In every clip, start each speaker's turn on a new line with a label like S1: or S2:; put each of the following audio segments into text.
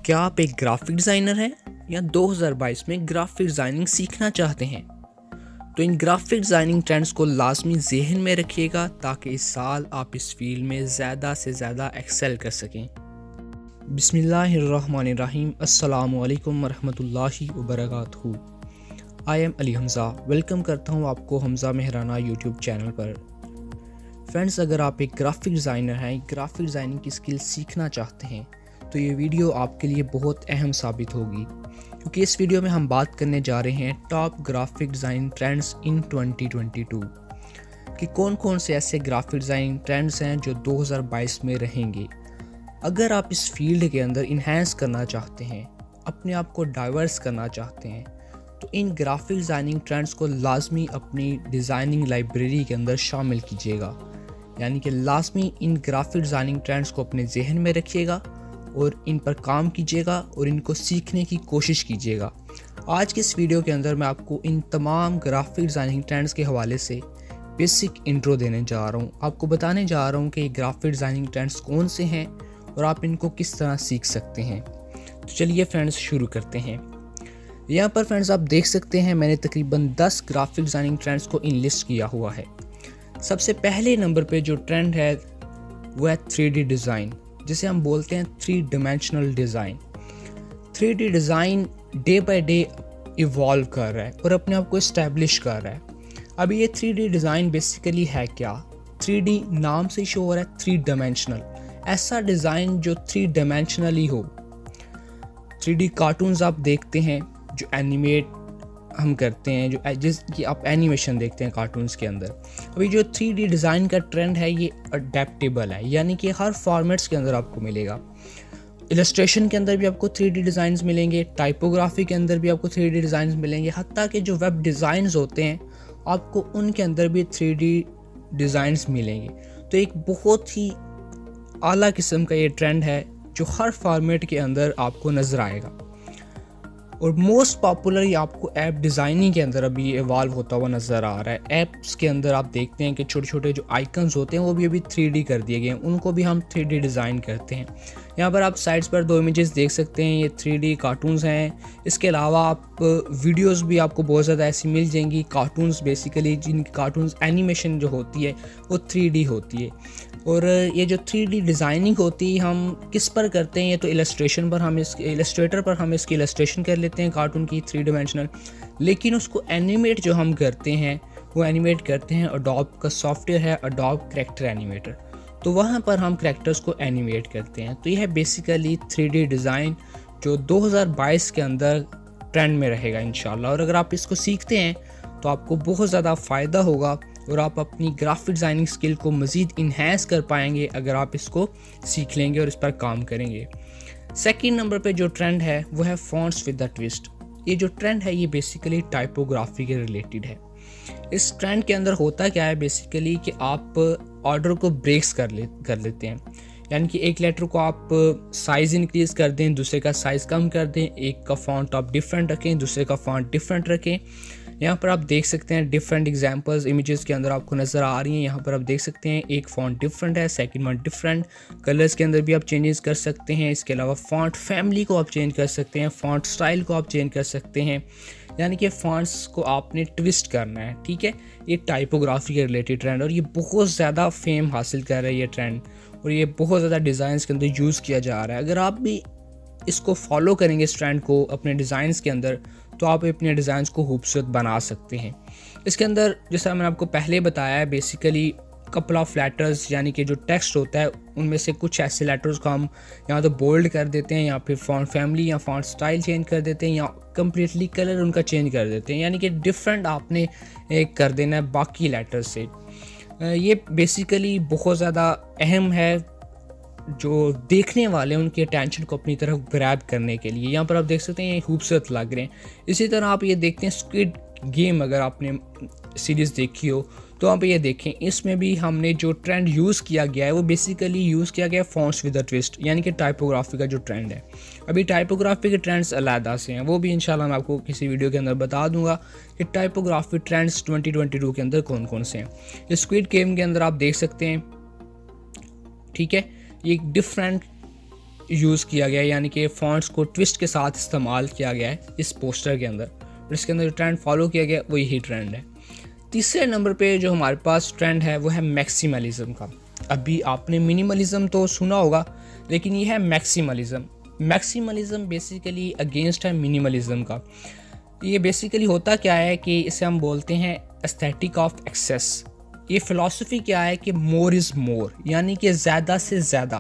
S1: क्या आप एक ग्राफिक डिज़ाइनर हैं या 2022 में ग्राफिक डिज़ाइनिंग सीखना चाहते हैं? तो इन ग्राफिक डिज़ाइनिंग ट्रेंड्स को लाजमी ज़हन में रखिएगा ताकि इस साल आप इस फील्ड में ज़्यादा से ज़्यादा एक्सेल कर सकें। बिस्मिल्लाहिर्रहमानिर्रहीम, अस्सलामु अलैकुम वरहमतुल्लाहि वबरकातुहू। I am Ali Hamza, welcome करता हूँ आपको हमज़ा मेहराना यूट्यूब चैनल पर। फ्रेंड्स, अगर आप एक ग्राफिक डिज़ाइनर हैं, ग्राफिक डिज़ाइनिंग की स्किल सीखना चाहते हैं तो ये वीडियो आपके लिए बहुत अहम साबित होगी, क्योंकि इस वीडियो में हम बात करने जा रहे हैं top graphic design trends in 2022 कि कौन कौन से ऐसे ग्राफिक डिज़ाइन ट्रेंड्स हैं जो 2022 में रहेंगे। अगर आप इस फील्ड के अंदर इन्हेंस करना चाहते हैं, अपने आप को डाइवर्स करना चाहते हैं, तो इन ग्राफिक डिज़ाइनिंग ट्रेंड्स को लाजमी अपनी डिज़ाइनिंग लाइब्रेरी के अंदर शामिल कीजिएगा। यानी कि लाजमी इन ग्राफिक डिज़ाइनिंग ट्रेंड्स को अपने जहन में रखिएगा और इन पर काम कीजिएगा और इनको सीखने की कोशिश कीजिएगा। आज के इस वीडियो के अंदर मैं आपको इन तमाम ग्राफिक डिज़ाइनिंग ट्रेंड्स के हवाले से बेसिक इंट्रो देने जा रहा हूँ। आपको बताने जा रहा हूँ कि ग्राफिक डिज़ाइनिंग ट्रेंड्स कौन से हैं और आप इनको किस तरह सीख सकते हैं। तो चलिए फ्रेंड्स, शुरू करते हैं। यहाँ पर फ्रेंड्स आप देख सकते हैं मैंने तकरीबन 10 ग्राफिक डिज़ाइनिंग ट्रेंड्स को इनलिस्ट किया हुआ है। सबसे पहले नंबर पे जो ट्रेंड है वो है 3D डिज़ाइन, जिसे हम बोलते हैं 3 dimensional design. 3D design day by day evolve कर रहा है और अपने आप को इस्टेब्लिश कर रहा है। अभी ये 3D डिज़ाइन बेसिकली है क्या? 3D नाम से शो हो रहा है 3 डायमेंशनल, ऐसा डिज़ाइन जो 3 डायमेंशनली हो। 3D कार्टून्स आप देखते हैं जो एनिमेट हम करते हैं, जो जिसकी आप एनिमेशन देखते हैं कार्टून्स के अंदर। अभी जो 3D डिज़ाइन का ट्रेंड है ये अडेप्टेबल है, यानी कि हर फॉर्मेट्स के अंदर आपको मिलेगा। इलस्ट्रेशन के अंदर भी आपको 3D डिज़ाइंस मिलेंगे, टाइपोग्राफी के अंदर भी आपको 3D डिज़ाइंस मिलेंगे, हत्ता कि जो वेब डिज़ाइंस होते हैं आपको उनके अंदर भी 3D डिज़ाइंस मिलेंगे। तो एक बहुत ही आला किस्म का ये ट्रेंड है जो हर फॉर्मेट के अंदर आपको नज़र आएगा। और मोस्ट पॉपुलर ये आपको ऐप डिज़ाइनिंग के अंदर अभी इवॉल्व होता हुआ नज़र आ रहा है। ऐप्स के अंदर आप देखते हैं कि छोटे छोटे जो आइकन्स होते हैं वो भी अभी 3D कर दिए गए हैं, उनको भी हम 3D डिज़ाइन करते हैं। यहाँ पर आप साइड्स पर 2 इमेजेस देख सकते हैं, ये 3D कार्टून्स हैं। इसके अलावा आप वीडियोस भी आपको बहुत ज़्यादा ऐसी मिल जाएंगी, कार्टून्स बेसिकली जिनकी कार्टून्स एनिमेशन जो होती है वो 3D होती है। और ये जो 3D डिज़ाइनिंग होती है हम किस पर करते हैं? ये तो इलस्ट्रेटर पर हम इसकी इलस्ट्रेशन कर लेते हैं कार्टून की 3 डायमेंशनल, लेकिन उसको एनिमेट जो हम करते हैं वो एनिमेट करते हैं अडोब का सॉफ्टवेयर है, अडोब कैरेक्टर एनिमेटर। तो वहाँ पर हम कैरेक्टर्स को एनिमेट करते हैं। तो यह है बेसिकली 3D डिज़ाइन जो 2022 के अंदर ट्रेंड में रहेगा इंशाल्लाह। और अगर आप इसको सीखते हैं तो आपको बहुत ज़्यादा फ़ायदा होगा और आप अपनी ग्राफिक डिज़ाइनिंग स्किल को मज़ीद इन्हेंस कर पाएंगे अगर आप इसको सीख लेंगे और इस पर काम करेंगे। सेकंड नंबर पे जो ट्रेंड है वो है फॉन्ट्स विद द ट्विस्ट। ये जो ट्रेंड है ये बेसिकली टाइपोग्राफी के रिलेटेड है। इस ट्रेंड के अंदर होता क्या है बेसिकली कि आप ऑर्डर को ब्रेक्स कर लेते हैं, यानी कि एक लेटर को आप साइज़ इंक्रीज़ कर दें, दूसरे का साइज़ कम कर दें, एक का फॉन्ट आप डिफरेंट रखें, दूसरे का फॉन्ट डिफरेंट रखें। यहाँ पर आप देख सकते हैं डिफरेंट एग्जांपल्स इमेजेस के अंदर आपको नज़र आ रही हैं। यहाँ पर आप देख सकते हैं एक फ़ॉन्ट डिफरेंट है, सेकंड वन डिफरेंट। कलर्स के अंदर भी आप चेंजेस कर सकते हैं। इसके अलावा फ़ॉन्ट फैमिली को आप चेंज कर सकते हैं, फ़ॉन्ट स्टाइल को आप चेंज कर सकते हैं, यानी कि फ़ॉन्ट्स को आपने ट्विस्ट करना है। ठीक है, ये टाइपोग्राफी के रिलेटेड ट्रेंड और ये बहुत ज़्यादा फेम हासिल कर रहा है ये ट्रेंड, और ये बहुत ज़्यादा डिज़ाइंस के अंदर यूज़ किया जा रहा है। अगर आप भी इसको फॉलो करेंगे इस ट्रेंड को अपने डिज़ाइंस के अंदर तो आप अपने डिज़ाइंस को खूबसूरत बना सकते हैं। इसके अंदर जैसा मैंने आपको पहले बताया है बेसिकली कपल ऑफ लेटर्स, यानी कि जो टेक्स्ट होता है उनमें से कुछ ऐसे लेटर्स को हम यहाँ तो बोल्ड कर देते हैं या फिर फॉन्ट फैमिली या फॉन्ट स्टाइल चेंज कर देते हैं या कम्प्लीटली कलर उनका चेंज कर देते हैं, यानी कि डिफरेंट आपने एक कर देना है बाकी लेटर्स से। ये बेसिकली बहुत ज़्यादा अहम है जो देखने वाले उनके अटेंशन को अपनी तरफ ग्रैब करने के लिए। यहाँ पर आप देख सकते हैं ये खूबसूरत लग रहे हैं। इसी तरह आप ये देखते हैं स्क्विड गेम, अगर आपने सीरीज़ देखी हो तो आप ये देखें, इसमें भी हमने जो ट्रेंड यूज़ किया गया है वो बेसिकली यूज़ किया गया है फॉन्ट्स विद अ ट्विस्ट, यानी कि टाइपोग्राफी का जो ट्रेंड है। अभी टाइपोग्राफी के ट्रेंड्स अलहदा से हैं, वो भी इंशाल्लाह मैं आपको किसी वीडियो के अंदर बता दूंगा कि टाइपोग्राफी ट्रेंड्स 2022 के अंदर कौन कौन से हैं। स्क्विड गेम के अंदर आप देख सकते हैं, ठीक है, ये एक डिफरेंट यूज़ किया गया है, यानी कि फॉन्ट्स को ट्विस्ट के साथ इस्तेमाल किया गया है इस पोस्टर के अंदर, और इसके अंदर जो ट्रेंड फॉलो किया गया वो यही ट्रेंड है। तीसरे नंबर पे जो हमारे पास ट्रेंड है वो है मैक्सिमलिज्म का। अभी आपने मिनिमलिज्म तो सुना होगा, लेकिन ये है मैक्सिमलिज्म। मैक्सिमलिज्म बेसिकली अगेंस्ट है मिनिमलिज्म का। ये बेसिकली होता क्या है कि इसे हम बोलते हैं एस्थेटिक ऑफ एक्सेस। ये फ़िलासफ़ी क्या है कि मोर इज़ मोर, यानी कि ज़्यादा से ज़्यादा,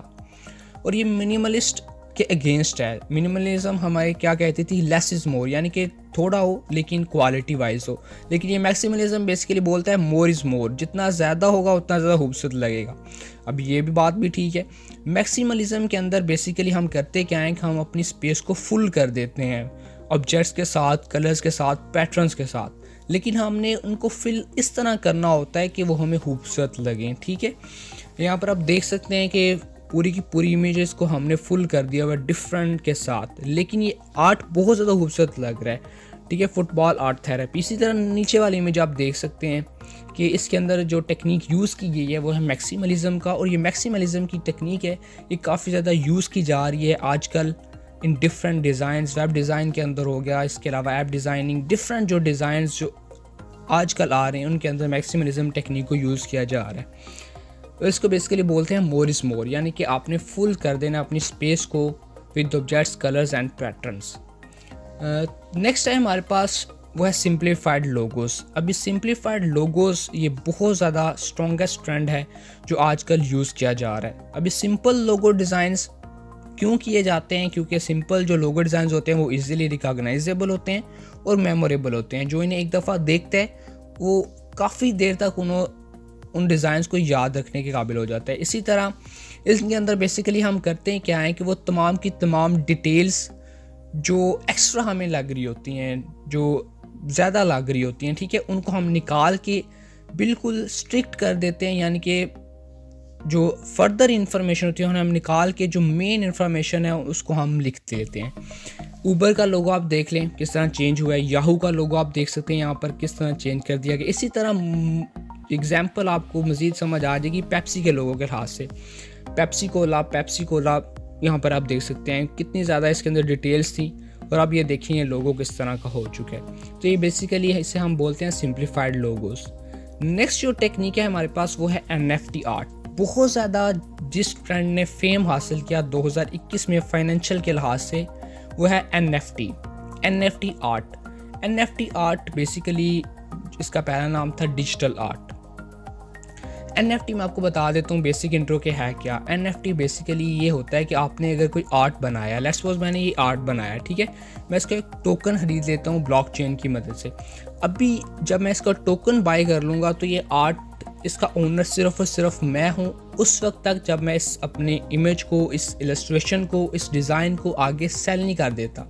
S1: और ये मिनिमलिस्ट के अगेंस्ट है। मिनिमलिज्म हमारे क्या कहती थी, लेस इज़ मोर, यानी कि थोड़ा हो लेकिन क्वालिटी वाइज हो। लेकिन ये मैक्सिमलिज्म बेसिकली बोलता है मोर इज़ मोर, जितना ज़्यादा होगा उतना ज़्यादा खूबसूरत लगेगा। अब ये भी बात भी ठीक है। मैक्सिमलिज्म के अंदर बेसिकली हम करते क्या हैं कि हम अपनी स्पेस को फुल कर देते हैं ऑब्जेक्ट्स के साथ, कलर्स के साथ, पैटर्न्स के साथ, लेकिन हमने उनको फिल इस तरह करना होता है कि वो हमें खूबसूरत लगें। ठीक है, यहाँ पर आप देख सकते हैं कि पूरी की पूरी इमेजेस को हमने फुल कर दिया हुआ डिफरेंट के साथ, लेकिन ये आर्ट बहुत ज़्यादा खूबसूरत लग रहा है। ठीक है, फुटबॉल आर्ट थेरेपी। इसी तरह नीचे वाली इमेज आप देख सकते हैं कि इसके अंदर जो टेक्निक यूज़ की गई है वो है मैक्सिमलिज्म का, और ये मैक्सिमलिज्म की टेक्निक है ये काफ़ी ज़्यादा यूज़ की जा रही है आजकल in different designs. Web design के अंदर हो गया, इसके अलावा ऐप डिज़ाइनिंग, डिफरेंट जो डिज़ाइंस जो आजकल आ रहे हैं उनके अंदर मैक्सिमलिज्म टेक्निक को यूज़ किया जा रहा है। तो इसको बेसिकली बोलते हैं मोर इज़ मोर, यानी कि आपने फुल कर देना अपनी स्पेस को with objects, colours and patterns. Next है हमारे पास वो है सिंप्लीफाइड लोगोस। अभी सिंप्लीफाइड लोगोस ये बहुत ज़्यादा स्ट्रॉन्गेस्ट ट्रेंड है जो आजकल यूज़ किया जा रहा है। अभी सिंपल लोगो डिज़ाइंस क्यों किए जाते हैं, क्योंकि सिंपल जो लोगो डिज़ाइंस होते हैं वो इजीली रिकॉग्नाइजेबल होते हैं और मेमोरेबल होते हैं। जो इन्हें एक दफ़ा देखते हैं वो काफ़ी देर तक उन डिज़ाइंस को याद रखने के काबिल हो जाता है। इसी तरह इसके अंदर बेसिकली हम करते हैं क्या है कि वो तमाम की तमाम डिटेल्स जो एक्स्ट्रा हमें लग रही होती हैं, जो ज़्यादा लग रही होती हैं, ठीक है, उनको हम निकाल के बिल्कुल स्ट्रिक्ट कर देते हैं, यानी कि जो फर्दर इंफॉर्मेशन होती है हम निकाल के जो मेन इंफॉर्मेशन है उसको हम लिख देते हैं। ऊबर का लोगो आप देख लें किस तरह चेंज हुआ है, याहू का लोगो आप देख सकते हैं यहाँ पर किस तरह चेंज कर दिया गया। इसी तरह एग्जाम्पल आपको मज़ीद समझ आ जाएगी पेप्सी के लोगों के हाथ से। पेप्सी कोला यहाँ पर आप देख सकते हैं कितनी ज़्यादा इसके अंदर डिटेल्स थी, और अब ये देखिए ये लोगो किस तरह का हो चुका है। तो ये बेसिकली इसे हम बोलते हैं सिंप्लीफाइड लोगोस। नेक्स्ट जो टेक्निक है हमारे पास वो है NFT आर्ट। बहुत ज़्यादा जिस ट्रेंड ने फेम हासिल किया 2021 में फाइनेंशियल के लिहाज से वो है NFT art. NFT art basically इसका पहला नाम था डिजिटल आर्ट। NFT मैं आपको बता देता हूँ बेसिक इंट्रो के है क्या। NFT बेसिकली ये होता है कि आपने अगर कोई आर्ट बनाया, लेट्स सपोज मैंने ये आर्ट बनाया, ठीक है, मैं इसका एक टोकन खरीद लेता हूँ ब्लॉकचेन की मदद से। अभी जब मैं इसका टोकन बाय कर लूँगा तो ये आर्ट, इसका ओनर सिर्फ और सिर्फ मैं हूँ उस वक्त तक जब मैं इस अपने इमेज को, इस इलस्ट्रेशन को, इस डिज़ाइन को आगे सेल नहीं कर देता।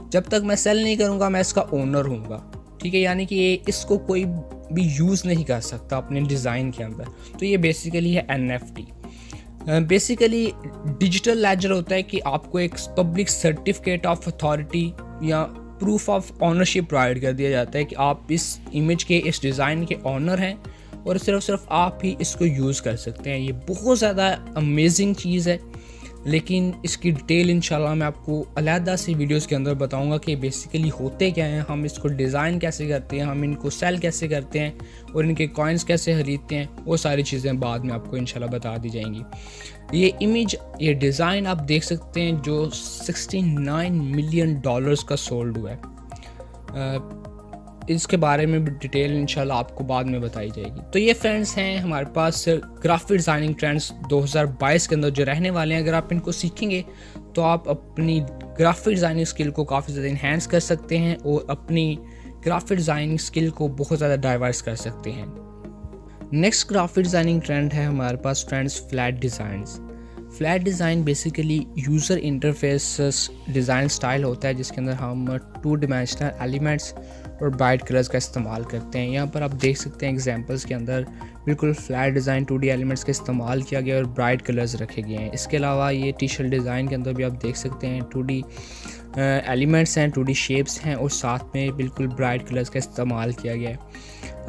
S1: जब तक मैं सेल नहीं करूँगा मैं इसका ओनर हूँगा, ठीक है, यानी कि ये इसको कोई भी यूज़ नहीं कर सकता अपने डिज़ाइन के अंदर। तो ये बेसिकली है NFT। बेसिकली डिजिटल लेजर होता है कि आपको एक पब्लिक सर्टिफिकेट ऑफ अथॉरिटी या प्रूफ ऑफ ऑनरशिप प्रोवाइड कर दिया जाता है कि आप इस इमेज के, इस डिज़ाइन के ऑनर हैं और सिर्फ आप ही इसको यूज़ कर सकते हैं। ये बहुत ज़्यादा अमेजिंग चीज़ है, लेकिन इसकी डिटेल इंशाल्लाह मैं आपको अलहदा सी वीडियोस के अंदर बताऊंगा कि बेसिकली होते क्या हैं, हम इसको डिज़ाइन कैसे करते हैं, हम इनको सेल कैसे करते हैं और इनके कॉइन्स कैसे खरीदते हैं, वो सारी चीज़ें बाद में आपको इंशाल्लाह बता दी जाएंगी। ये इमेज, ये डिज़ाइन आप देख सकते हैं जो $69 मिलियन का सोल्ड हुआ है। इसके बारे में भी डिटेल इंशाल्लाह आपको बाद में बताई जाएगी। तो ये फ्रेंड्स हैं हमारे पास ग्राफिक डिज़ाइनिंग ट्रेंड्स 2022 के अंदर जो रहने वाले हैं। अगर आप इनको सीखेंगे तो आप अपनी ग्राफिक डिज़ाइनिंग स्किल को काफ़ी ज़्यादा इन्हेंस कर सकते हैं और अपनी ग्राफिक डिज़ाइनिंग स्किल को बहुत ज़्यादा डाइवर्स कर सकते हैं। नेक्स्ट ग्राफिक डिज़ाइनिंग ट्रेंड है हमारे पास friends flat designs. Flat design basically user interface design style होता है जिसके अंदर हम 2 डिमेंशनल एलिमेंट्स और ब्राइट कलर्स का इस्तेमाल करते हैं। यहाँ पर आप देख सकते हैं एग्जांपल्स के अंदर बिल्कुल फ्लैट डिज़ाइन 2D एलिमेंट्स का इस्तेमाल किया गया और ब्राइट कलर्स रखे गए हैं। इसके अलावा ये टी शर्ट डिज़ाइन के अंदर भी आप देख सकते हैं 2D एलिमेंट्स हैं, 2D शेप्स हैं और साथ में बिल्कुल ब्राइट कलर्स का इस्तेमाल किया गया है।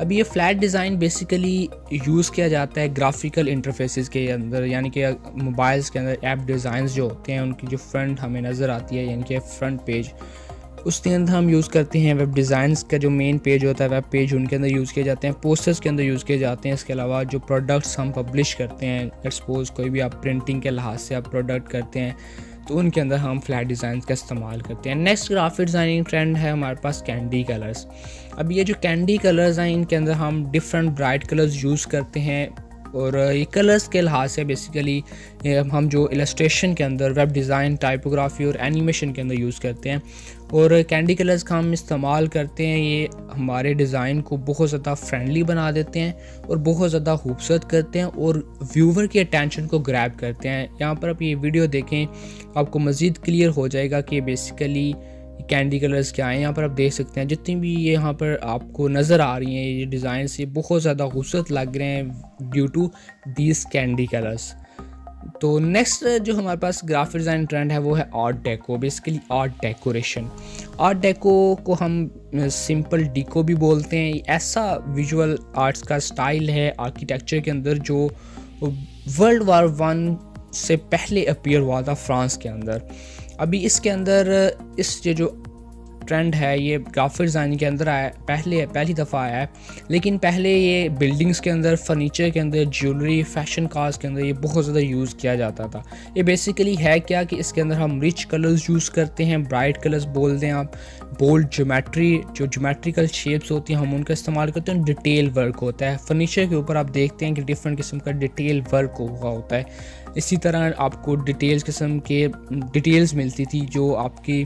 S1: अब ये फ्लैट डिज़ाइन बेसिकली यूज़ किया जाता है ग्राफिकल इंटरफेसेस के अंदर, यानी कि मोबाइल्स के अंदर ऐप डिज़ाइंस जो होते हैं उनकी जो फ्रंट हमें नज़र आती है, यानी कि फ्रंट पेज, उसके अंदर हम यूज़ करते हैं। वेब डिज़ाइंस का जो मेन पेज होता है, वेब पेज, उनके अंदर यूज़ किए जाते हैं, पोस्टर्स के अंदर यूज़ किए जाते हैं। इसके अलावा जो प्रोडक्ट्स हम पब्लिश करते हैं, लेट्स सपोज कोई भी आप प्रिंटिंग के लिहाज से आप प्रोडक्ट करते हैं तो उनके अंदर हम फ्लैट डिज़ाइन का इस्तेमाल करते हैं। नेक्स्ट ग्राफिक डिज़ाइनिंग ट्रेंड है हमारे पास कैंडी कलर्स। अब ये जो कैंडी कलर्स हैं इनके अंदर हम डिफरेंट ब्राइट कलर्स यूज़ करते हैं और ये कलर्स के लिहाज से बेसिकली हम जो इलस्ट्रेशन के अंदर, वेब डिज़ाइन, टाइपोग्राफी और एनिमेशन के अंदर यूज़ करते हैं और कैंडी कलर्स का हम इस्तेमाल करते हैं। ये हमारे डिज़ाइन को बहुत ज़्यादा फ्रेंडली बना देते हैं और बहुत ज़्यादा खूबसूरत करते हैं और व्यूवर की अटेंशन को ग्रैब करते हैं। यहाँ पर आप ये वीडियो देखें, आपको मज़ीद क्लियर हो जाएगा कि बेसिकली कैंडी कलर्स क्या हैं। यहाँ पर आप देख सकते हैं जितनी भी ये यहाँ पर आपको नज़र आ रही हैं ये डिज़ाइंस, ये बहुत ज़्यादा खूबसूरत लग रहे हैं due to these candy colours. तो नेक्स्ट जो हमारे पास ग्राफिक डिज़ाइन ट्रेंड है वो है art deco, basically art decoration. Art deco को हम सिंपल डिको भी बोलते हैं। ऐसा विजुअल आर्ट्स का स्टाइल है आर्किटेक्चर के अंदर जो वर्ल्ड वार 1 से पहले अपीयर हुआ था फ्रांस के अंदर। अभी इसके अंदर इस जो ट्रेंड है ये ग्राफिक डिज़ाइन के अंदर आया, पहली दफ़ा आया है, लेकिन पहले ये बिल्डिंग्स के अंदर, फर्नीचर के अंदर, ज्वेलरी, फैशन कार्स के अंदर ये बहुत ज़्यादा यूज़ किया जाता था। ये बेसिकली है क्या कि इसके अंदर हम रिच कलर्स यूज़ करते हैं, ब्राइट कलर्स बोल दें आप, बोल्ड ज्योमेट्रिकल शेप्स होती हैं हम उनका इस्तेमाल करते हैं। डिटेल वर्क होता है फर्नीचर के ऊपर, आप देखते हैं कि डिफरेंट किस्म का डिटेल वर्क हुआ होता है। इसी तरह आपको किस्म के डिटेल्स मिलती थी जो आपकी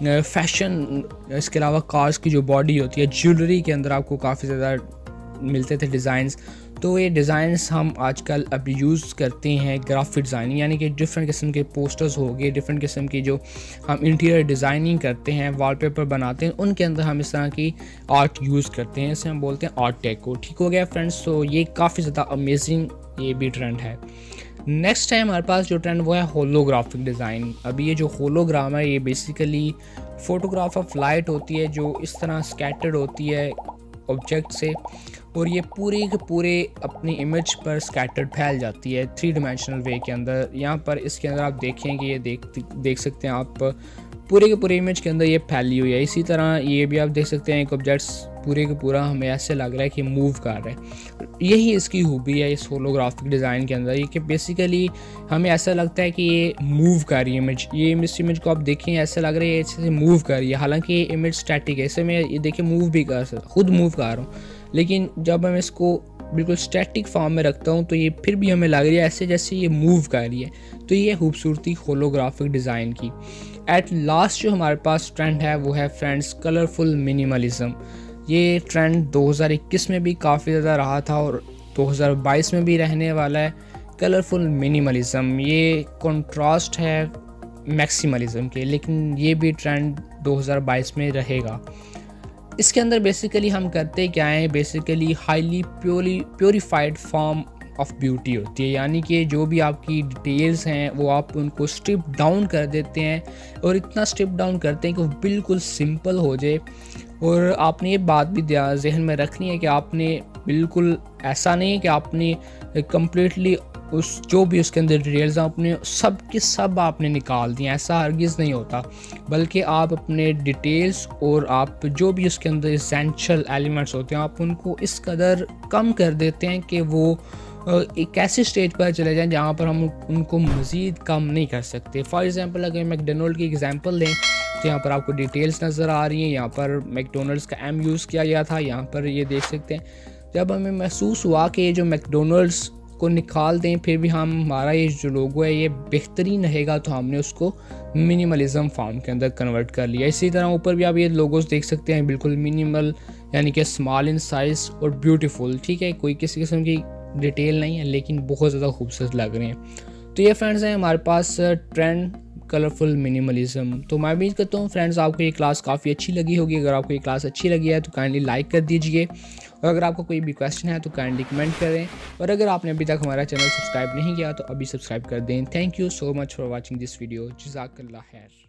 S1: फैशन, इसके अलावा कार्स की जो बॉडी होती है, ज्वेलरी के अंदर आपको काफ़ी ज़्यादा मिलते थे डिज़ाइंस। तो ये डिज़ाइंस हम आजकल अभी यूज़ करते हैं ग्राफिक डिज़ाइनिंग, यानी कि डिफरेंट किस्म के पोस्टर्स हो गए, डिफरेंट किस्म की जो हम इंटीरियर डिज़ाइनिंग करते हैं, वॉलपेपर बनाते हैं, उनके अंदर हम इस तरह की आर्ट यूज़ करते हैं। इसे हम बोलते हैं आर्ट डेको। ठीक हो गया फ्रेंड्स। तो ये काफ़ी ज़्यादा अमेजिंग ये भी ट्रेंड है। नेक्स्ट है हमारे पास जो ट्रेंड वो है होलोग्राफिक डिज़ाइन। अभी ये जो होलोग्राम है ये बेसिकली फ़ोटोग्राफ ऑफ लाइट होती है जो इस तरह स्कैटर्ड होती है ऑब्जेक्ट से और ये पूरे के पूरे अपनी इमेज पर स्कैटर्ड फैल जाती है 3 डायमेंशनल वे के अंदर। यहाँ पर इसके अंदर आप देखेंगे, ये देख सकते हैं आप पूरे के पूरे इमेज के अंदर ये फैली हुई है। इसी तरह ये भी आप देख सकते हैं एक ऑब्जेक्ट्स पूरे के पूरा हमें ऐसे लग रहा है कि मूव कर रहा है। यही इसकी खूबी है इस होलोग्राफिक डिज़ाइन के अंदर, ये कि बेसिकली हमें ऐसा लगता है कि ये मूव कर रही है इमेज। ये इमेज को आप देखें, ऐसा लग रहा है ऐसे मूव कर रही है, हालांकि ये इमेज स्टैटिक है। इसे मैं ये देखिए मूव भी कर सकता, खुद मूव कर रहा हूँ, लेकिन जब मैं इसको बिल्कुल स्टैटिक फॉर्म में रखता हूँ तो ये फिर भी हमें लग रही है ऐसे जैसे ये मूव कर रही है। तो ये खूबसूरती होलोग्राफिक डिज़ाइन की। एट लास्ट जो हमारे पास ट्रेंड है वो है फ्रेंड्स कलरफुल मिनिमलिज्म। ये ट्रेंड 2021 में भी काफ़ी ज़्यादा रहा था और 2022 में भी रहने वाला है। कलरफुल मिनिमलिज्म ये कंट्रास्ट है मैक्सिमलिज्म के, लेकिन ये भी ट्रेंड 2022 में रहेगा। इसके अंदर बेसिकली हम करते क्या हैं, basically highly purified form of beauty होती है, यानी कि जो भी आपकी डिटेल्स हैं वो आप उनको स्ट्रिप डाउन कर देते हैं और इतना स्ट्रिप डाउन करते हैं कि वो बिल्कुल सिंपल हो जाए। और आपने ये बात भी जहन में रखनी है कि आपने बिल्कुल ऐसा नहीं है कि आपने कम्प्लीटली उस जो भी उसके अंदर डिटेल्स हैं अपने सब के सब आपने निकाल दिए, ऐसा हरगिज़ नहीं होता, बल्कि आप अपने डिटेल्स और आप जो भी उसके अंदर एसेंशियल एलिमेंट्स होते हैं आप उनको इस कदर कम कर देते हैं कि वो एक ऐसी स्टेज पर चले जाएं जहाँ पर हम उनको मज़ीद कम नहीं कर सकते। फॉर एग्ज़ाम्पल अगर मैकडोनल्ड की एग्जांपल दें तो यहाँ पर आपको डिटेल्स नज़र आ रही हैं, यहाँ पर मैकडोनल्ड्स का एम यूज़ किया गया था, यहाँ पर ये देख सकते हैं। जब हमें महसूस हुआ कि ये जो मैकडोनल्ड्स को निकाल दें फिर भी हमारा ये जो लोगो है ये बेहतरीन रहेगा, तो हमने उसको मिनिमलिज्म फॉर्म के अंदर कन्वर्ट कर लिया। इसी तरह ऊपर भी आप ये लोगोस देख सकते हैं, बिल्कुल मिनिमल यानी कि स्मॉल इन साइज़ और ब्यूटीफुल। ठीक है, कोई किसी किस्म की डिटेल नहीं है लेकिन बहुत ज़्यादा खूबसूरत लग रहे हैं। तो ये फ्रेंड्स हैं हमारे पास ट्रेंड कलरफुल मिनिमलिज्म। तो मैं उम्मीद करता हूँ फ्रेंड्स आपको ये क्लास काफ़ी अच्छी लगी होगी। अगर आपको ये क्लास अच्छी लगी है तो काइंडली लाइक कर दीजिए और अगर आपको कोई भी क्वेश्चन है तो काइंडली कमेंट करें और अगर आपने अभी तक हमारा चैनल सब्सक्राइब नहीं किया तो अभी सब्सक्राइब कर दें। Thank you so much for watching this video. जज़ाकल्लाह खैर।